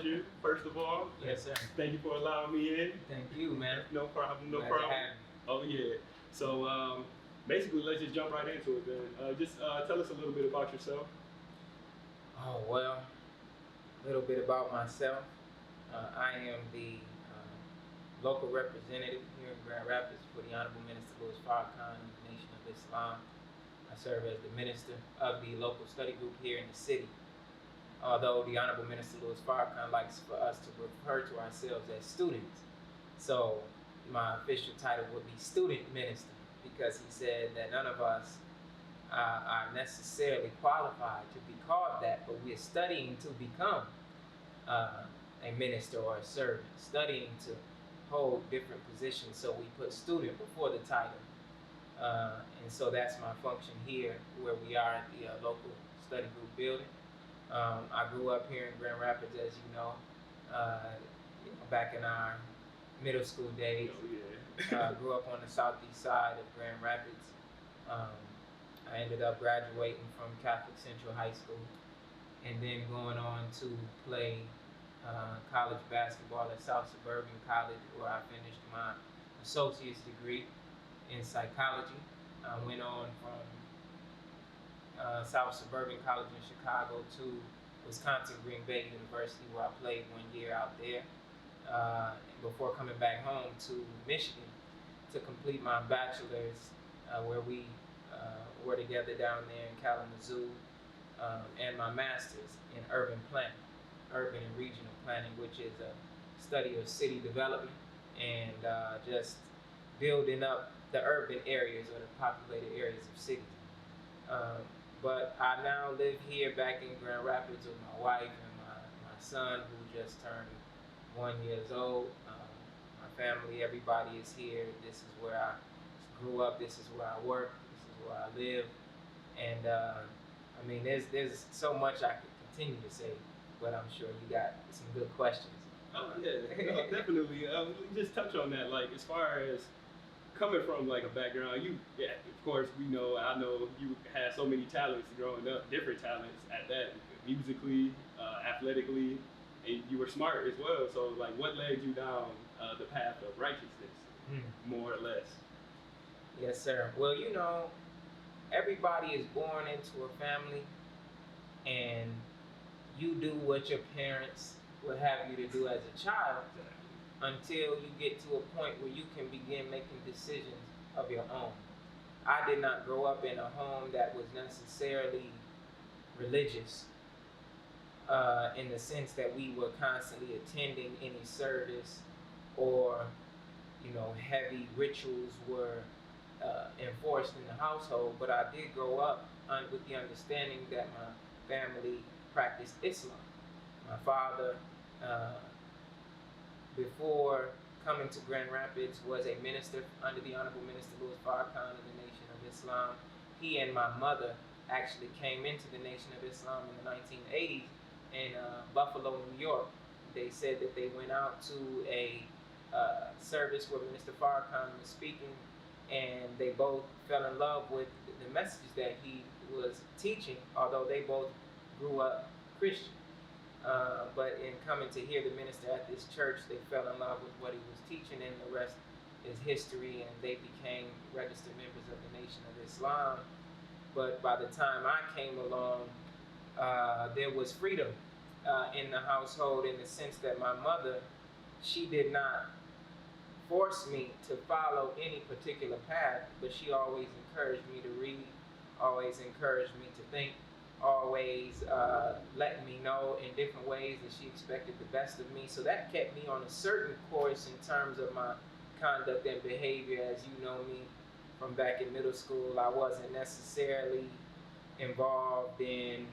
pleasure, first of all. Yes, sir. Thank you for allowing me in. Thank you, man. No problem, no Glad problem. to have you. Oh, yeah. So, basically, let's just jump right into it, then. Just tell us a little bit about yourself. Oh, well, a little bit about myself. I am the local representative here in Grand Rapids for the Honorable Minister Louis Farrakhan of the Nation of Islam. I serve as the minister of the local study group here in the city. Although the Honorable Minister Louis Farrakhan likes for us to refer to ourselves as students. So my official title would be Student Minister, because he said that none of us are necessarily qualified to be called that, but we're studying to become a minister or a servant, studying to hold different positions, so we put student before the title. And so that's my function here, where we are at the local study group building. I grew up here in Grand Rapids, as you know, back in our middle school days. Oh, yeah. Grew up on the southeast side of Grand Rapids. I ended up graduating from Catholic Central High School and then going on to play college basketball at South Suburban College, where I finished my associate's degree in psychology. I went on from South Suburban College in Chicago to Wisconsin Green Bay University, where I played 1 year out there before coming back home to Michigan to complete my bachelor's, where we were together down there in Kalamazoo, and my master's in urban planning, urban and regional planning, which is a study of city development and just building up the urban areas or the populated areas of cities. But I now live here back in Grand Rapids with my wife and my son, who just turned 1 year old. My family, everybody is here. This is where I grew up. This is where I work. This is where I live. And I mean, there's so much I could continue to say, but I'm sure you got some good questions. Oh, yeah, no, definitely. Just touch on that, like, as far as coming from, like, a background, of course, I know you had so many talents growing up, different talents at that, musically, athletically, and you were smart as well. So, like, what led you down the path of righteousness, more or less? Yes, sir. Well, everybody is born into a family, and you do what your parents would have you to do as a child until you get to a point where you can begin making decisions of your own. I did not grow up in a home that was necessarily religious, in the sense that we were constantly attending any service or, heavy rituals were enforced in the household. But I did grow up with the understanding that my family practiced Islam. My father, before coming to Grand Rapids, was a minister under the Honorable Minister Louis Farrakhan of the Nation of Islam. He and my mother actually came into the Nation of Islam in the 1980s in Buffalo, New York. They said that they went out to a service where Minister Farrakhan was speaking, and they both fell in love with the messages that he was teaching, although they both grew up Christian. But in coming to hear the minister at this church, they fell in love with what he was teaching, and the rest is history, and they became registered members of the Nation of Islam. But by the time I came along, there was freedom in the household, in the sense that my mother, she did not force me to follow any particular path, but she always encouraged me to read, always encouraged me to think, always letting me know in different ways that she expected the best of me. So that kept me on a certain course in terms of my conduct and behavior. As you know me from back in middle school, I wasn't necessarily involved in,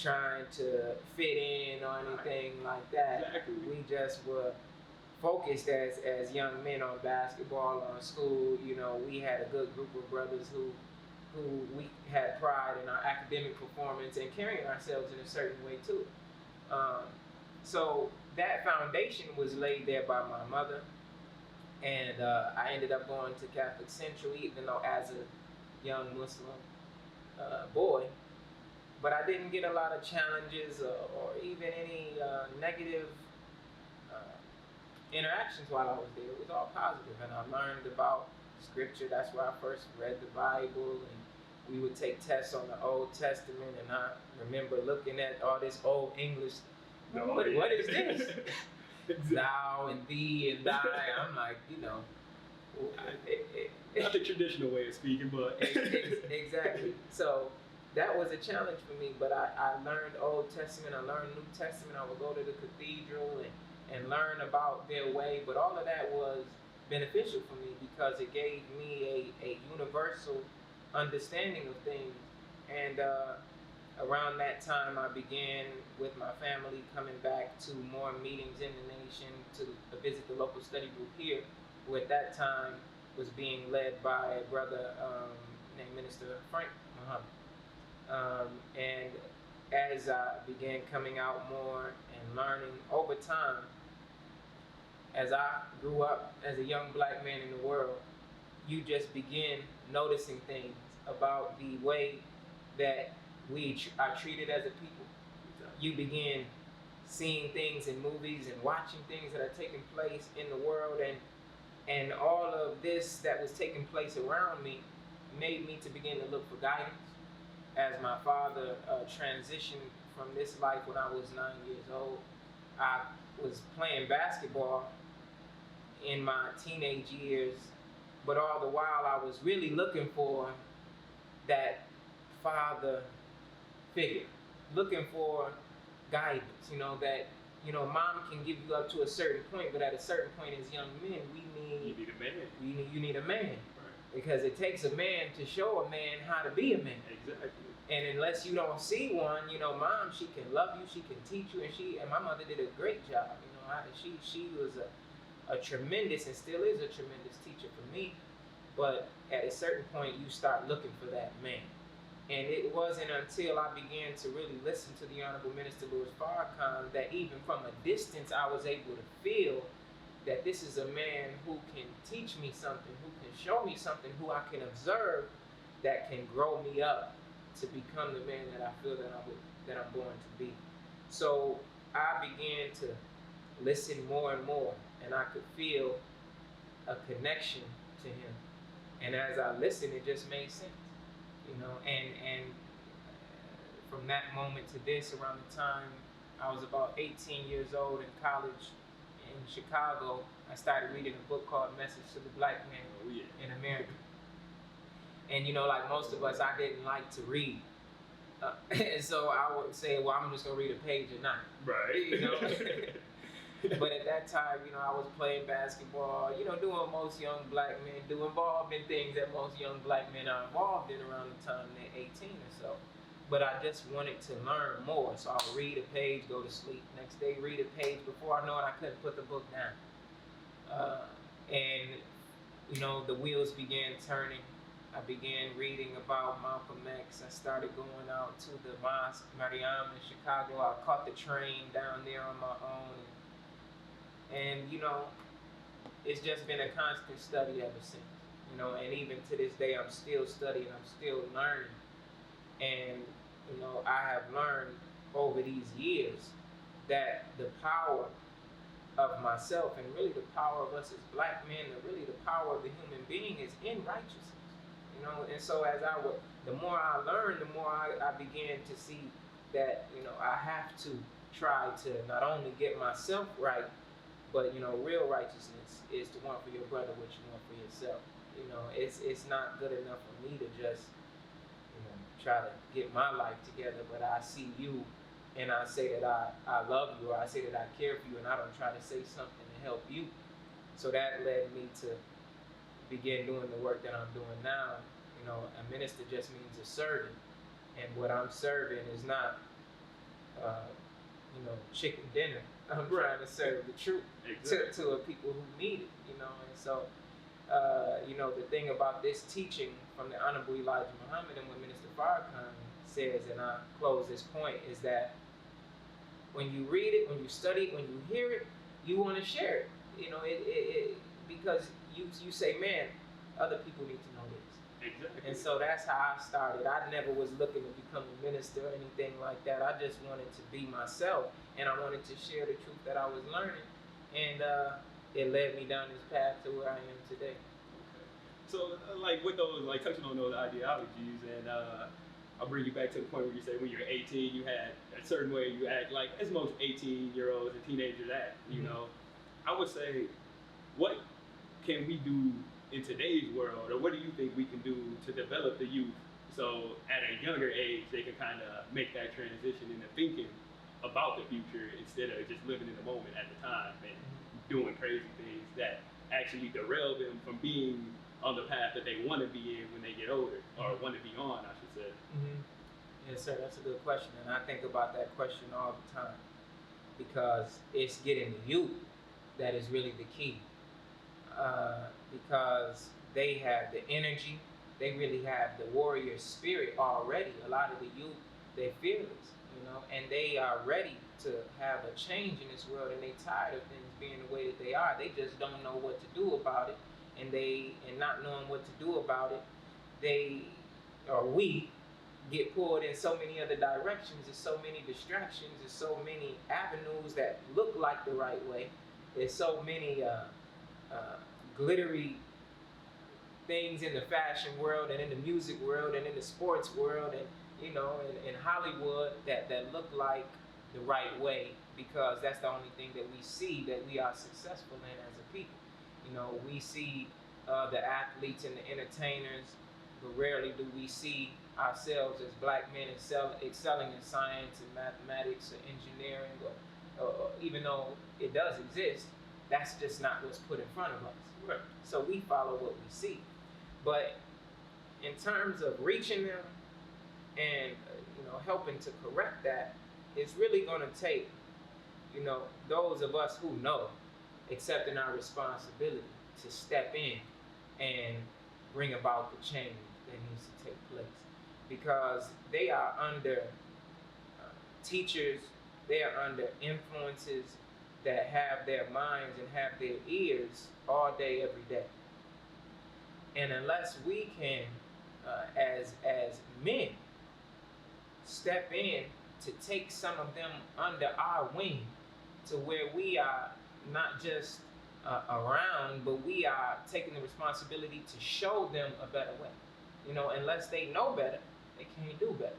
trying to fit in or anything like that. Exactly. We just were focused as young men on basketball, on school. We had a good group of brothers who we had pride in our academic performance and carrying ourselves in a certain way too. So that foundation was laid there by my mother, and I ended up going to Catholic Central, even though as a young Muslim boy. but I didn't get a lot of challenges or even any negative interactions while I was there. It was all positive, and I learned about scripture. That's where I first read the Bible, and we would take tests on the Old Testament, and I remember looking at all this old English. What is this? Thou and thee and thy. I'm like, not the traditional way of speaking, but exactly. So that was a challenge for me, but I learned Old Testament, I learned New Testament. I would go to the cathedral and learn about their way, but all of that was beneficial for me because it gave me a universal understanding of things. And around that time, I began with my family coming back to more meetings in the nation to visit the local study group here, who at that time was being led by a brother named Minister Sultan Muhammad. And as I began coming out more and learning over time, as I grew up as a young black man in the world, you just begin noticing things about the way that we are treated as a people. You begin seeing things in movies and watching things that are taking place in the world, and all of this that was taking place around me made me to begin to look for guidance. As my father transitioned from this life when I was 9 years old, I was playing basketball in my teenage years, but all the while I was really looking for that father figure, looking for guidance, that, mom can give you up to a certain point, but at a certain point as young men, you need a man. You need a man. Right. Because it takes a man to show a man how to be a man. Exactly. And unless you don't see one, mom, she can love you, she can teach you, and my mother did a great job. She was a tremendous, and still is a tremendous teacher for me. But at a certain point, you start looking for that man. And it wasn't until I began to really listen to the Honorable Minister Louis Farrakhan that even from a distance, I was able to feel that this is a man who can teach me something, who can show me something, who I can observe, that can grow me up to become the man that I feel that I'm going to be. So I began to listen more and more, and I could feel a connection to him. And as I listened, it just made sense, and from that moment to this, around the time I was about 18 years old in college in Chicago, I started reading a book called Message to the Black Man in America. And like most of us, I didn't like to read. And so I would say, well, I'm just going to read a page a night. Right. But at that time, I was playing basketball, doing what most young black men do, involved in things that most young black men are involved in around the time they're 18 or so. But I just wanted to learn more. So I would read a page, go to sleep. Next day, read a page. Before I know it, I couldn't put the book down. And the wheels began turning. I began reading about Malcolm X. I started going out to the Mosque Mariam in Chicago. I caught the train down there on my own. And it's just been a constant study ever since. And even to this day, I'm still studying, I'm still learning. And, I have learned over these years that the power of myself, and really the power of us as black men, and really the power of the human being is in righteousness. And so as the more I learn, the more I began to see that, I have to try to not only get myself right, but, real righteousness is to want for your brother what you want for yourself. It's not good enough for me to just, try to get my life together, but I see you and I say that I love you, or I say that I care for you, and I don't try to say something to help you. So that led me to begin doing the work that I'm doing now. A minister just means a servant, and what I'm serving is not, chicken dinner. I'm trying to serve the truth to a people who need it, and so, the thing about this teaching from the Honorable Elijah Muhammad and what Minister Farrakhan says, and I close this point, is that when you read it, when you study it, when you hear it, you want to share it, because you say, man, other people need to know this. Exactly. And so that's how I started. I never was looking to become a minister or anything like that. I just wanted to be myself, and I wanted to share the truth that I was learning, and it led me down this path to where I am today. Okay. So, like with those, like touching on those ideologies, and I'll bring you back to the point where you say when you're 18, you had a certain way you act, like as most 18-year-olds and teenagers act. You know, I would say, what can we do in today's world, or what do you think we can do to develop the youth so at a younger age they can kind of make that transition into thinking about the future instead of just living in the moment at the time and doing crazy things that actually derail them from being on the path that they want to be in when they get older, or want to be on, I should say. Yes, sir. That's a good question, and I think about that question all the time because it's getting the youth that is really the key. Because they have the energy, they really have the warrior spirit already. A lot of the youth, they're fearless, and they are ready to have a change in this world, and they tired of things being the way that they are. They just don't know what to do about it, and not knowing what to do about it, we get pulled in so many other directions. There's so many distractions. There's so many avenues that look like the right way. There's so many glittery things in the fashion world and in the music world and in the sports world and in Hollywood that look like the right way, because that's the only thing that we see that we are successful in as a people. We see the athletes and the entertainers, but rarely do we see ourselves as black men excelling in science and mathematics or engineering, or even though it does exist, that's just not what's put in front of us. Right. So we follow what we see. But in terms of reaching them and helping to correct that, it's really going to take those of us who know, accepting our responsibility to step in and bring about the change that needs to take place, because they are under teachers, they are under influences that have their minds and have their ears all day, every day. And unless we can, as men, step in to take some of them under our wing, to where we are not just around, but we are taking the responsibility to show them a better way. Unless they know better, they can't do better.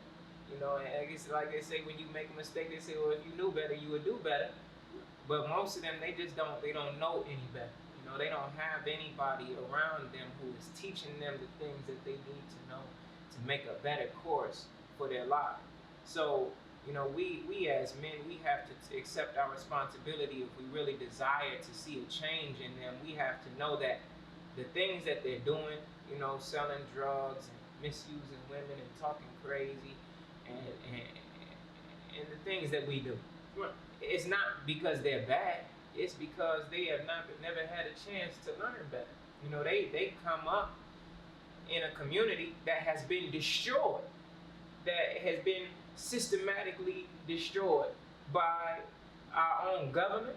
And I guess, like they say, when you make a mistake, they say, well, if you knew better, you would do better. But most of them, they don't know any better. They don't have anybody around them who is teaching them the things that they need to know to make a better course for their lives. So, we as men, we have to accept our responsibility. If we really desire to see a change in them, we have to know that the things that they're doing, selling drugs and misusing women and talking crazy and the things that we do, it's not because they're bad. It's because they have never had a chance to learn better. They come up in a community that has been destroyed, that has been systematically destroyed by our own government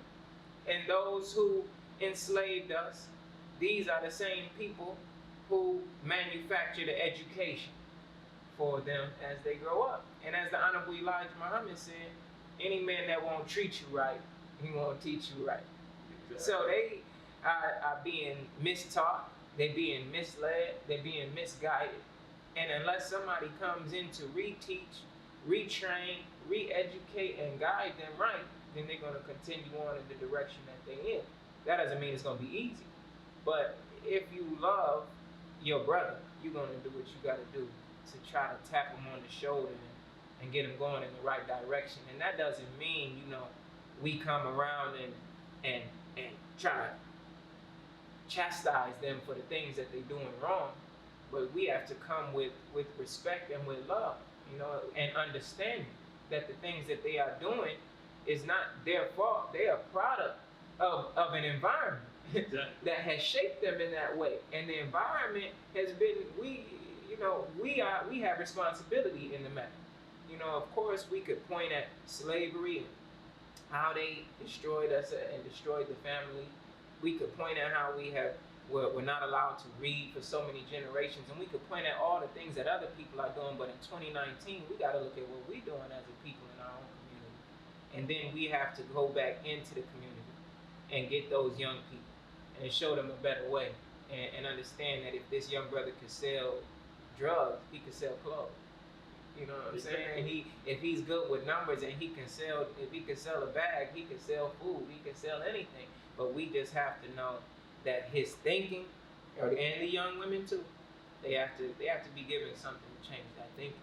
and those who enslaved us. These are the same people who manufacture the education for them as they grow up. And as the Honorable Elijah Muhammad said, any man that won't treat you right, he won't teach you right. Exactly. So they are being mistaught, they're being misled, they're being misguided. And unless somebody comes in to reteach, retrain, re-educate, and guide them right, then they're going to continue on in the direction that they're in. That doesn't mean it's going to be easy. But if you love your brother, you're going to do what you got to do to try to tap him on the shoulder and get him going in the right direction. And that doesn't mean, we come around and try to chastise them for the things that they're doing wrong. But we have to come with respect and with love, and understanding that the things that they are doing is not their fault. They are a product of an environment that has shaped them in that way. And the environment has been, we have responsibility in the matter. Of course, we could point at slavery and how they destroyed us and destroyed the family. We could point at how we have we're not allowed to read for so many generations, and we could point at all the things that other people are doing, but in 2019 we got to look at what we're doing as a people in our own community, and then we have to go back into the community and get those young people and show them a better way, and understand that if this young brother could sell drugs, he could sell clothes. You know what I'm saying? And if he's good with numbers and if he can sell a bag, he can sell food, he can sell anything. But we just have to know that his thinking, and the young women too, they have to be given something to change that thinking.